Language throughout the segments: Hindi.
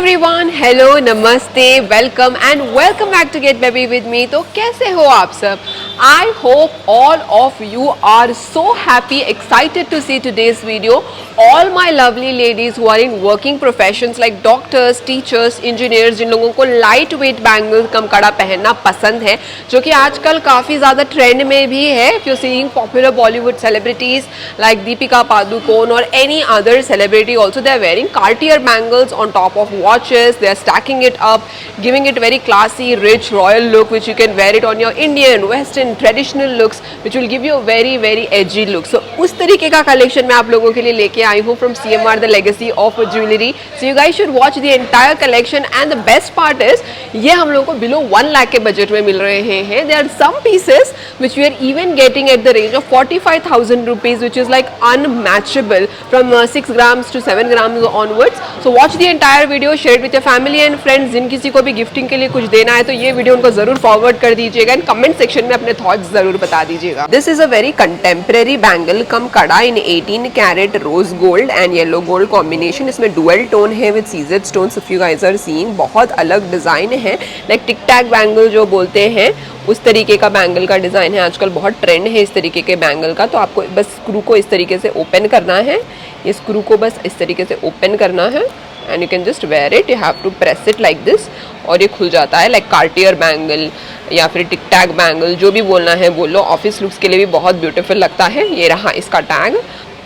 एवरीवन, हेलो, नमस्ते, welcome back to get baby with me. तो कैसे हो आप सब? I hope all of you are so happy, excited to see today's video. All my lovely ladies who are in working professions like doctors, teachers, engineers, जिन लोगों को लाइट वेट बैंगल्स कम कड़ा पहनना पसंद है, जो कि आजकल काफ़ी ज़्यादा ट्रेंड में भी है। If you seeing popular Bollywood celebrities like Deepika Padukone और any other celebrity also, they are wearing Cartier bangles on top of watches. They are stacking it up, giving it very classy, rich, royal look, which you can wear it on your Indian, Western, traditional looks, which will give you a very edgy look. So उस तरीके का कलेक्शन मैं आप लोगों के लिए लेके आई हूँ from CMR The Legacy of Jewelry. So you guys should watch the entire collection, and the best part is ये हम लोगों को below 1 lakh के बजट में मिल रहे हैं. There are some pieces which we are even getting at the range of 45,000 rupees, which is like unmatchable from 6 grams to 7 grams onwards. So watch the entire video, share it with your family and friends. जिन किसी को भी गिफ्टिंग के लिए कुछ देना है तो ये वीडियो उनको जरूर फॉरवर्ड कर दीजिएगा एंड कमेंट सेक्शन में अपने थॉट्स जरूर बता दीजिएगा. This is a very contemporary bangle cum kada in 18 carat rose gold and yellow gold combination. इसमें डुअल टोन है with CZ stones. If you guys are seeing, बहुत अलग डिजाइन है, लाइक टिक टैक बैंगल जो बोलते हैं उस तरीके का बैंगल का डिज़ाइन है. आजकल बहुत ट्रेंड है इस तरीके के बैंगल का. तो आपको बस स्क्रू को इस तरीके से ओपन करना है. ये स्क्रू को बस इस तरीके से ओपन करना है and you can just wear it. You have to press it like this और ये खुल जाता है. लाइक कार्टियर बैंगल या फिर टिक टैक बैंगल, जो भी बोलना है बोलो. ऑफिस लुक्स के लिए भी बहुत ब्यूटीफुल लगता है. ये रहा इसका टैग.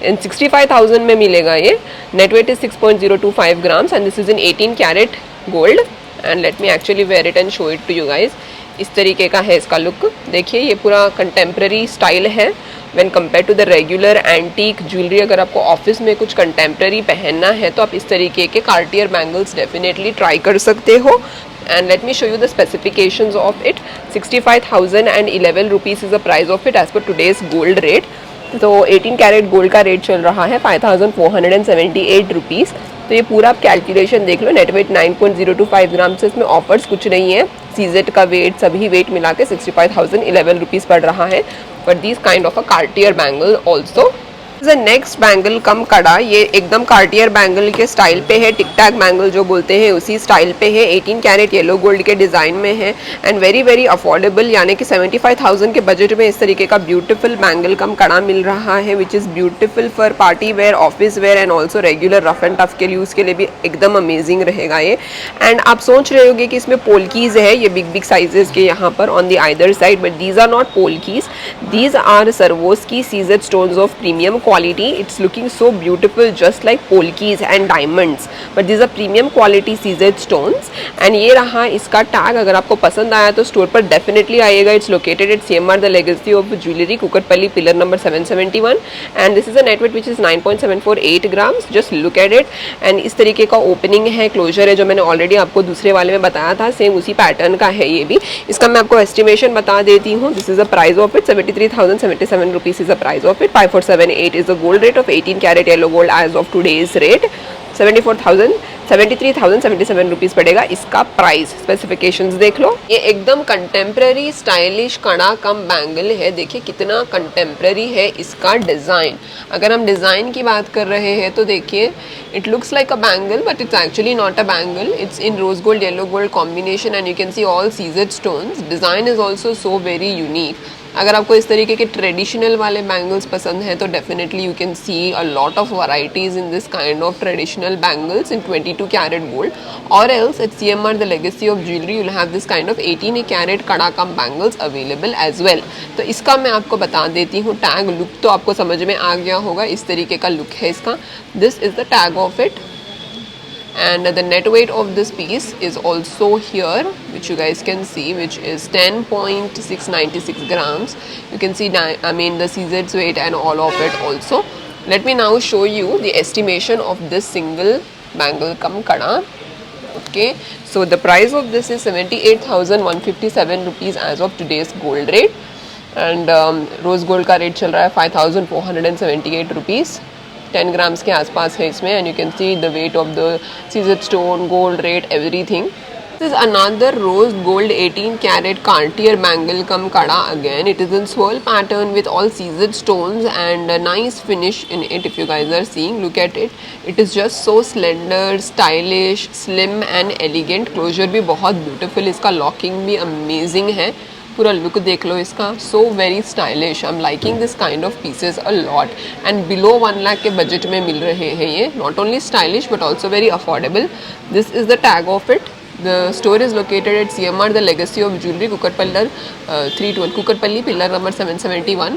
इन 65,000 में मिलेगा ये. Net weight is 6.025 grams and this is in 18 carat gold. And let me actually wear it and show it to you guys. इस तरीके का है इसका लुक. देखिए ये पूरा कंटेम्प्रेरी स्टाइल है when compare to the regular antique jewellery. अगर आपको ऑफिस में कुछ कंटेम्प्रेरी पहनना है तो आप इस तरीके के कार्टियर बैंगल्स डेफिनेटली ट्राई कर सकते हो. And let me show you the specifications of it. 65,011 rupees is the price of it as per today's gold rate. तो 18 कैरेट गोल्ड का रेट चल रहा है 5,478 रुपीज़. तो ये पूरा आप कैलकुलेशन देख लो. नेट वेट 9.025 ग्राम से, इसमें ऑफर्स कुछ नहीं है. सीजेड का वेट, सभी वेट मिला के 65,011 रुपीज़ पड़ रहा है for this kind of a Cartier bangle also. Next bangle cum kada, ये एकदम कार्टियर बैंगल के स्टाइल पे है. टिक टैक बैंगल जो बोलते हैं उसी स्टाइल पे है. 18 कैरेट येलो गोल्ड के डिज़ाइन में है एंड वेरी अफोर्डेबल, यानी कि 75,000 के बजट में इस तरीके का ब्यूटीफुल बैंगल कम कड़ा मिल रहा है, which is beautiful for party wear, office where and also regular rough and tough के यूज़ के लिए भी एकदम अमेजिंग रहेगा ये. एंड आप सोच रहे होगे कि इसमें पोलकीज है, ये बिग साइजेस के यहाँ पर on the either side, but these are not polkis. These are Swarovski CZ stones of premium quality. It's looking so beautiful, just like polkis and diamonds, but these are premium quality seasoned stones. and ये रहा इसका टैग. अगर आपको पसंद आया तो स्टोर पर डेफिनेटली आइएगा. It's located at CMR The Legacy of Jewelry, Kukatpally, pillar number 771 and this is a net weight which is 9.748 grams. Just look at it. And इस तरीके का ओपनिंग है, क्लोजर है, जो मैंने ऑलरेडी आपको दूसरे वाले में बताया था. सेम उसी पैटर्न का है ये भी. इसका मैं आपको एस्टिमेशन बता देती हूँ. This is a price of it 73,077 rupees is a price of it. 5478 is the gold rate of 18 carat yellow gold as of today's rate. 73,077 rupees पड़ेगा इसका प्राइस. स्पेसिफिकेशंस देख लो. ये एकदम कंटेम्प्रेरी स्टाइलिश कड़ा कम बैंगल है. देखिए कितना कंटेम्प्रेरी है इसका डिज़ाइन. अगर हम डिज़ाइन की बात कर रहे हैं तो देखिए it looks like a bangle but it's actually not a bangle. It's in rose gold yellow gold combination and you can see all CZ stones. Design is also so very unique. अगर आपको इस तरीके के ट्रेडिशनल वाले बैंगल्स पसंद हैं तो definitely you can see a lot of varieties in this kind of traditional bangles in 22 carat gold. और else at CMR The Legacy of Jewelry you will have this kind of 18 carat कड़ा कम बैंगल्स अवेलेबल एज वेल. तो इसका मैं आपको बता देती हूँ टैग. लुक तो आपको समझ में आ गया होगा. इस तरीके का लुक है इसका. This is the tag of it. And the net weight of this piece is also here, which you guys can see, which is 10.696 grams. You can see the CZ's weight and all of it also. Let me now show you the estimation of this single bangle kam kada. Okay, so the price of this is 78,157 rupees as of today's gold rate. And rose gold का rate चल रहा है 5,478 rupees. 10 ग्राम्स के आसपास है इसमें. And you can see the weight of the CZ stone, gold rate, everything. This is another rose gold 18 karat Cartier bangle cum kada again. It is in swirl pattern with all seasoned stones and a nice finish in it. If you guys are seeing, look at it. It is just so slender, stylish, slim and elegant. Closure भी बहुत beautiful. इसका locking भी amazing है. पूरा लुक देख लो इसका, so very stylish. I am liking this kind of pieces a lot and below 1 lakh के बजट में मिल रहे हैं ये. Not only stylish but also very affordable. This is the tag of it. The store is located at CMR, the Legacy of Jewelry, Kukatpalli, 312, Kukatpalli, pillar number 771.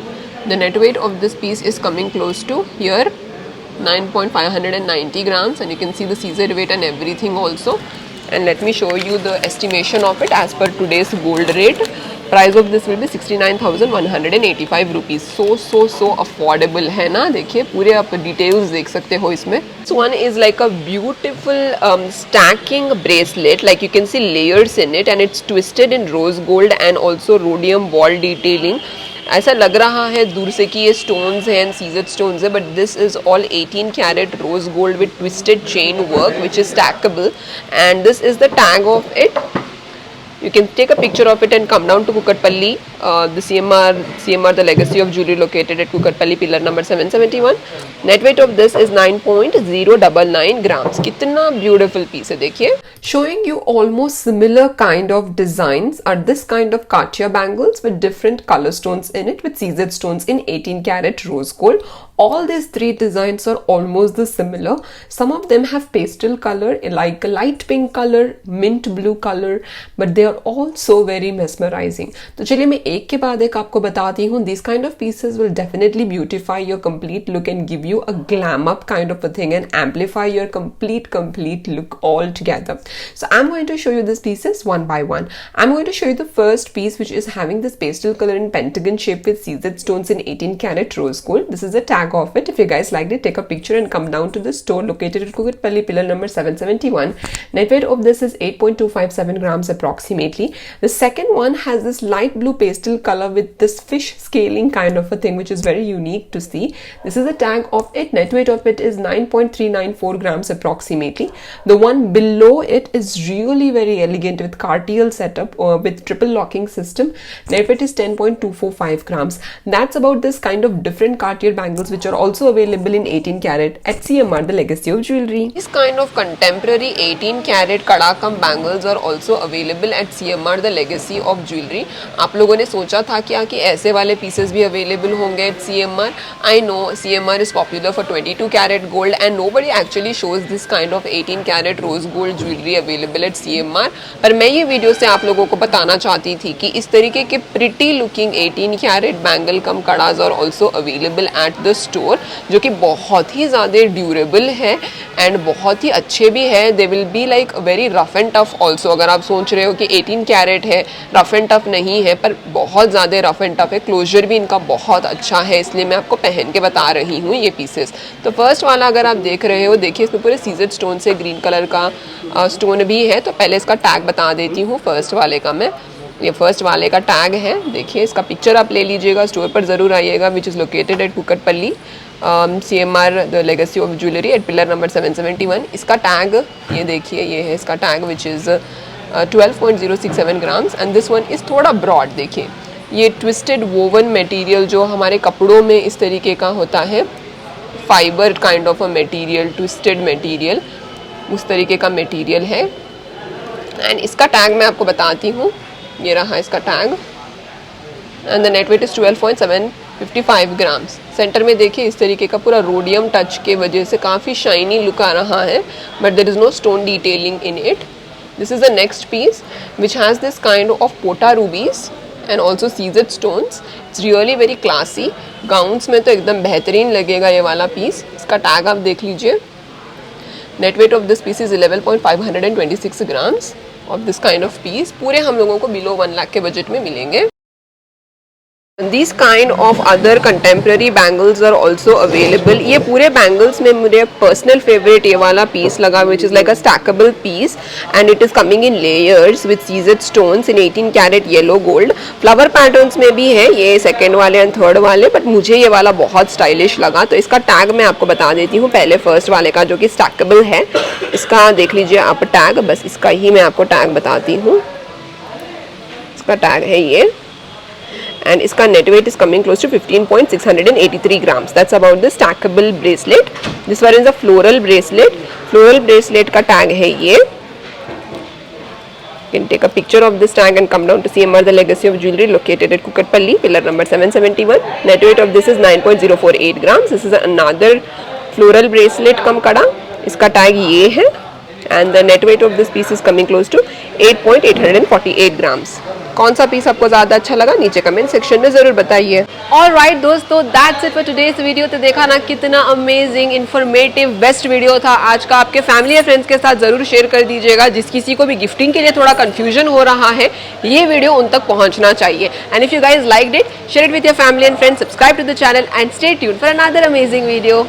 The net weight of this piece is coming close to here 9.590 grams, and you can see the seized weight and everything also. And let me show you the estimation of it as per today's gold rate. Price of this will be 69,185 rupees. So affordable है ना. देखिए पूरे आप डिटेल्स देख सकते हो इसमें. So one is like a beautiful stacking bracelet, like you can see layers in it, and it's twisted in rose gold and also rhodium ball detailing. ऐसा लग रहा है दूर से कि ये stones हैं and seized stones है, but this is all 18 karat rose gold with twisted chain work which is stackable, and this is the tag of it. You can take a picture of it and come down to Kukatpalli, the CMR, the Legacy of Jewelry, located at Kukatpalli, pillar number 771. Net weight of this is 9.099 grams. कितना beautiful piece है देखिए. Showing you almost similar kind of designs are this kind of Cartier bangles with different color stones in it, with seized stones in 18 karat rose gold. All these three designs are almost the similar. Some of them have pastel color, like a light pink color, mint blue color, but they are also very mesmerizing. तो चलिए मैं एक के बाद एक आपको बताती हूँ. These kind of pieces will definitely beautify your complete look and give you a glam up kind of a thing and amplify your complete look all together. So I'm going to show you these pieces one by one. I'm going to show you the first piece, which is having this pastel color in pentagon shape with seized stones in 18 karat rose gold. This is a tag of it. If you guys liked it, take a picture and come down to the store located at Kukatpalli, pillar number 771. Net weight of this is 8.257 grams approximately. The second one has this light blue pastel color with this fish scaling kind of a thing, which is very unique to see. This is the tag of it. Net weight of it is 9.394 grams approximately. The one below it is really very elegant with Cartier setup with triple locking system. Net weight is 10.245 grams. That's about this kind of different Cartier bangles which are also available in 18 karat at CMR, the Legacy of Jewelry. This kind of contemporary 18 karat kada kam bangles are also available at CMR, the Legacy of Jewelry. आप लोगों ने सोचा था क्या कि ऐसे वाले pieces भी available होंगे at CMR? I know CMR is popular for 22 karat gold and nobody actually shows this kind of 18 karat rose gold jewelry available at CMR. पर मैं ये वीडियो से आप लोगों को बताना चाहती थी कि इस तरीके के pretty looking 18 karat bangle cum kadas are also available at the store, जो कि बहुत ही ज़्यादा ड्यूरेबल है एंड बहुत ही अच्छे भी है. They will be like very rough and tough also. अगर आप सोच रहे हो कि 18 कैरेट है, रफ एंड टफ नहीं है, पर बहुत ज़्यादा रफ एंड टफ है. क्लोजर भी इनका बहुत अच्छा है, इसलिए मैं आपको पहन के बता रही हूँ ये पीसेस. तो फर्स्ट वाला अगर आप देख रहे हो, देखिए इसमें पूरे सीजड स्टोन से ग्रीन कलर का स्टोन भी है. तो पहले इसका टैग बता देती हूँ फर्स्ट वाले का मैं. ये फर्स्ट वाले का टैग है, देखिए इसका पिक्चर आप ले लीजिएगा, स्टोर पर ज़रूर आइएगा, which is located at Kukatpally, CMR, the legacy of jewellery eight pillar number 771. इसका टैग ये देखिए, ये है इसका tag which is 12.067 grams. And this one is थोड़ा ब्रॉड. देखिए ये ट्विस्टेड वोवन मटेरियल जो हमारे कपड़ों में इस तरीके का होता है, fibre kind of a material, twisted material, उस तरीके का मटेरियल है. एंड इसका टैग मैं आपको बताती हूँ, ये रहा इसका tag. And the net weight is 12.755 grams. Centre में देखिए इस तरीके का पूरा रोडियम टच के वजह से काफ़ी शाइनी लुक आ रहा है, but there is no stone detailing in it. This is the next piece which has this kind of pota rubies and also CZ stones. It's really very classy. Gowns में तो एकदम बेहतरीन लगेगा ये वाला पीस. इसका टैग आप देख लीजिए. Net weight of this piece is 11.526 grams of this kind of piece. पूरे हम लोगों को बिलो 1 लाख के बजट में मिलेंगे. These kind of other contemporary bangles are also available. ये पूरे bangles में मुझे personal favorite ये वाला piece लगा, which is like a stackable piece and it is coming in layers with seized stones in 18 karat yellow gold. Flower patterns में भी है ये second वाले and third वाले, but मुझे ये वाला बहुत stylish लगा. तो इसका tag मैं आपको बता देती हूँ पहले first वाले का जो कि stackable है. इसका देख लीजिए आप tag, बस इसका ही मैं आपको tag बताती हूँ. इसका tag है ये. And इसका net weight is coming close to 15.683 grams. That's about the stackable bracelet. This one is a floral bracelet. Floral bracelet का tag है ये. You can take a picture of this tag and come down to CMR, the Legacy of Jewelry, located at Kukatpalli, pillar number 771. Net weight of this is 9.048 grams. This is another floral bracelet कम कड़ा. इसका tag ये है. And the net weight of this piece is coming close to 8.848 grams. कौन सा पीस आपको ज़्यादा अच्छा लगा नीचे कमेंट सेक्शन में ज़रूर बताइए. ऑलराइट दोस्तों, that's it for today's video. तो देखा ना कितना अमेजिंग इन्फॉर्मेटिव बेस्ट वीडियो था आज का. आपके फैमिली या फ्रेंड्स के साथ ज़रूर शेयर कर दीजिएगा. जिस किसी को भी गिफ्टिंग के लिए थोड़ा कन्फ्यूजन हो रहा है, ये वीडियो उन तक पहुंचना चाहिए. And if you guys liked it, share it with your family and friends, subscribe to the channel and stay tuned for another amazing video.